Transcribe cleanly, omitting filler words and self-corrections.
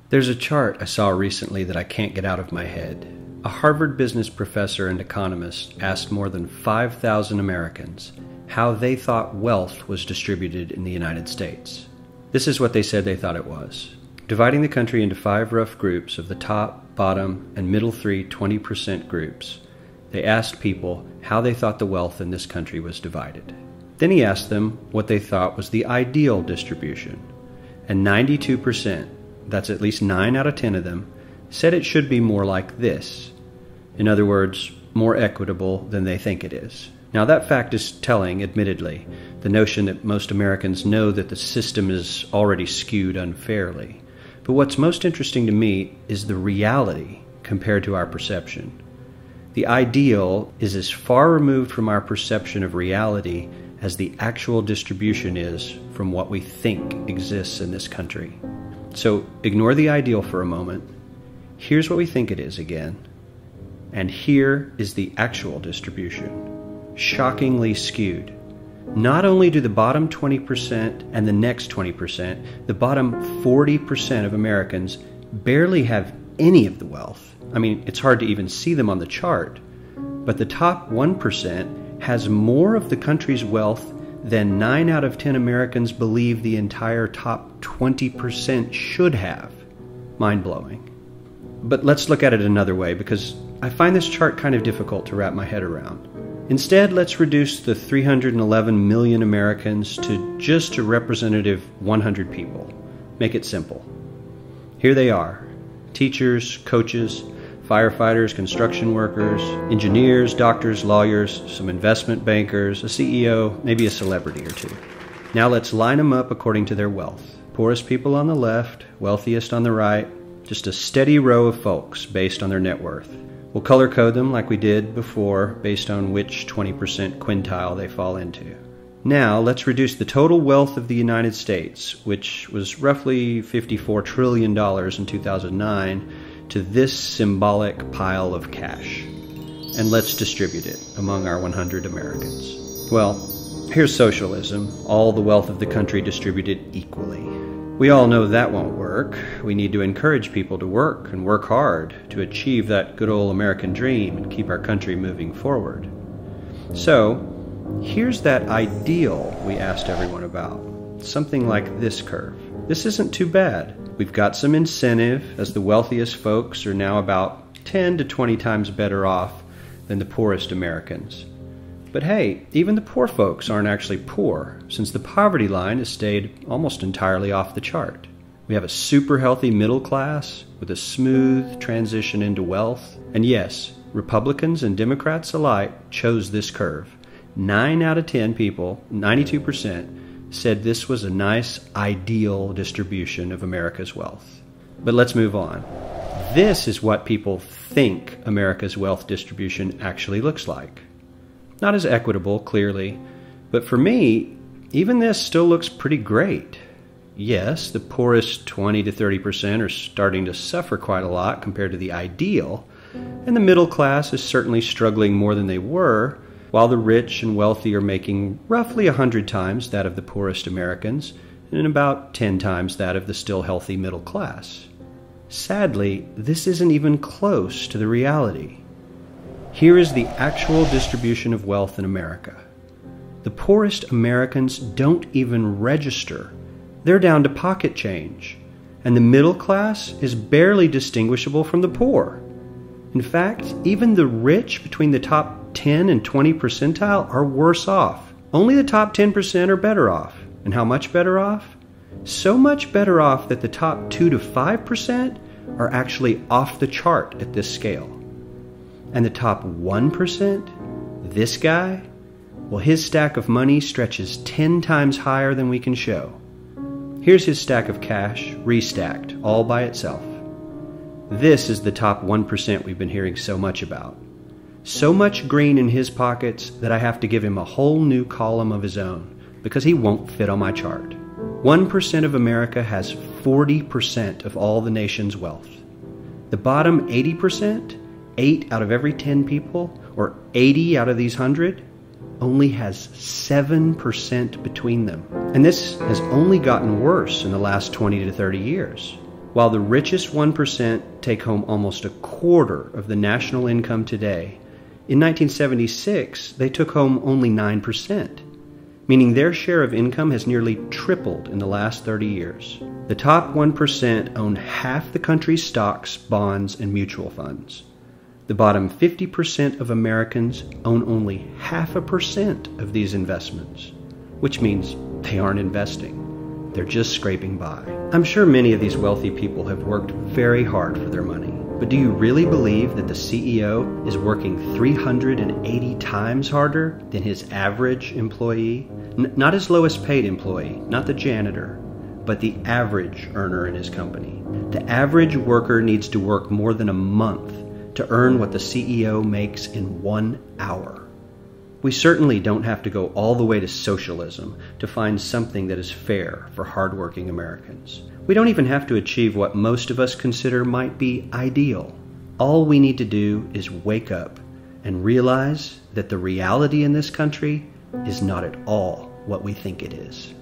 There's a chart I saw recently that I can't get out of my head. A Harvard business professor and economist asked more than 5,000 Americans how they thought wealth was distributed in the United States. This is what they said they thought it was. Dividing the country into 5 rough groups of the top, bottom, and middle 3 20% groups, they asked people how they thought the wealth in this country was divided. Then he asked them what they thought was the ideal distribution. And 92%, that's at least 9 out of 10 of them, said it should be more like this. In other words, more equitable than they think it is. Now that fact is telling, admittedly, the notion that most Americans know that the system is already skewed unfairly. But what's most interesting to me is the reality compared to our perception. The ideal is as far removed from our perception of reality as the actual distribution is from what we think exists in this country. So ignore the ideal for a moment. Here's what we think it is again. And here is the actual distribution. Shockingly skewed. Not only do the bottom 20% and the next 20%, the bottom 40% of Americans barely have any of the wealth. I mean, it's hard to even see them on the chart. But the top 1% has more of the country's wealth than 9 out of 10 Americans believe the entire top 20% should have. Mind-blowing. But let's look at it another way, because I find this chart kind of difficult to wrap my head around. Instead, let's reduce the 311 million Americans to just a representative 100 people. Make it simple. Here they are: teachers, coaches, firefighters, construction workers, engineers, doctors, lawyers, some investment bankers, a CEO, maybe a celebrity or two. Now let's line them up according to their wealth. Poorest people on the left, wealthiest on the right, just a steady row of folks based on their net worth. We'll color code them like we did before based on which 20% quintile they fall into. Now let's reduce the total wealth of the United States, which was roughly $54 trillion in 2009, to this symbolic pile of cash. And let's distribute it among our 100 Americans. Well, here's socialism, all the wealth of the country distributed equally. We all know that won't work. We need to encourage people to work and work hard to achieve that good old American dream and keep our country moving forward. So, here's that ideal we asked everyone about. Something like this curve. This isn't too bad. We've got some incentive, as the wealthiest folks are now about 10 to 20 times better off than the poorest Americans. But hey, even the poor folks aren't actually poor, since the poverty line has stayed almost entirely off the chart. We have a super healthy middle class with a smooth transition into wealth. And yes, Republicans and Democrats alike chose this curve. 9 out of 10 people, 92%, said this was a nice, ideal distribution of America's wealth. But let's move on. This is what people think America's wealth distribution actually looks like. Not as equitable, clearly, but for me, even this still looks pretty great. Yes, the poorest 20 to 30% are starting to suffer quite a lot compared to the ideal, and the middle class is certainly struggling more than they were, while the rich and wealthy are making roughly 100 times that of the poorest Americans, and about 10 times that of the still healthy middle class. Sadly, this isn't even close to the reality. Here is the actual distribution of wealth in America. The poorest Americans don't even register. They're down to pocket change. And the middle class is barely distinguishable from the poor. In fact, even the rich between the top 10 and 20 percentile are worse off. Only the top 10% are better off. And how much better off? So much better off that the top 2 to 5% are actually off the chart at this scale. And the top 1%, this guy, well, his stack of money stretches 10 times higher than we can show. Here's his stack of cash, restacked, all by itself. This is the top 1% we've been hearing so much about. So much green in his pockets that I have to give him a whole new column of his own, because he won't fit on my chart. 1% of America has 40% of all the nation's wealth. The bottom 80%, 8 out of every 10 people, or 80 out of these 100, only has 7% between them. And this has only gotten worse in the last 20 to 30 years. While the richest 1% take home almost a quarter of the national income today, in 1976 they took home only 9%, meaning their share of income has nearly tripled in the last 30 years. The top 1% own half the country's stocks, bonds, and mutual funds. The bottom 50% of Americans own only 0.5% of these investments, which means they aren't investing. They're just scraping by. I'm sure many of these wealthy people have worked very hard for their money, but do you really believe that the CEO is working 380 times harder than his average employee? Not his lowest paid employee, not the janitor, but the average earner in his company. The average worker needs to work more than a month to earn what the CEO makes in 1 hour. We certainly don't have to go all the way to socialism to find something that is fair for hardworking Americans. We don't even have to achieve what most of us consider might be ideal. All we need to do is wake up and realize that the reality in this country is not at all what we think it is.